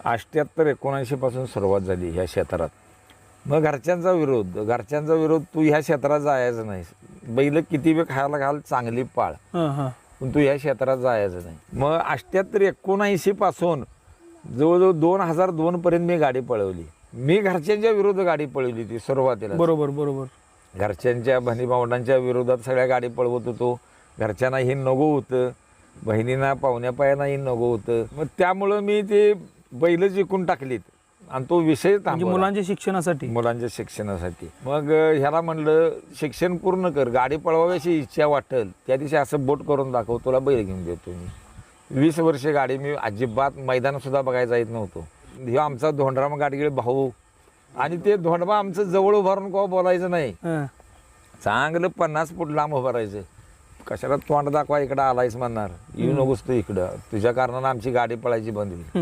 78-79 पासून सुरुवात झाली ह्या क्षेत्रात. मग घरच्यांचा विरोध, तू ह्या क्षेत्रात जायचं नाही, बैल किती वेळ खायला घाल, चांगली पाळ, पण तू ह्या क्षेत्रात जायचं नाही. मग 78-79 पासून जवळजवळ 2002 पर्यंत मी गाडी पळवली. मी घरच्यांच्या विरोध गाडी पळवली ती सुरुवातीला. बरोबर. घरच्यांच्या भावंडांच्या विरोधात सगळ्या गाडी पळवत होतो. घरच्यांना हे नको होतं, बहिणींना पाहुण्या पायांना हे नको होतं. मग त्यामुळं मी ते बैल जिंकून टाकलीत आणि तो विषय मुलांच्या शिक्षणासाठी. मग ह्याला म्हणलं शिक्षण पूर्ण कर, गाडी पळवायची इच्छा वाटेल त्या दिवशी असं बोट करून दाखव, तुला बैल घेऊन देतो मी. 20 वर्षे गाडी मी अजिबात मैदान सुद्धा बघायला येत नव्हतो. हे आमचा धोंडराम गाडगीळ भाऊ आणि ते धोंडबा आमचं जवळ उभारून कोण बोलायचं नाही, चांगलं 50 फूट लांब उभारायचं. कशाला तोंड दाखवा इकडं आलायस म्हणणार, येऊ नकोस तू इकडं, तुझ्या कारणानं आमची गाडी पळायची बंद होईल.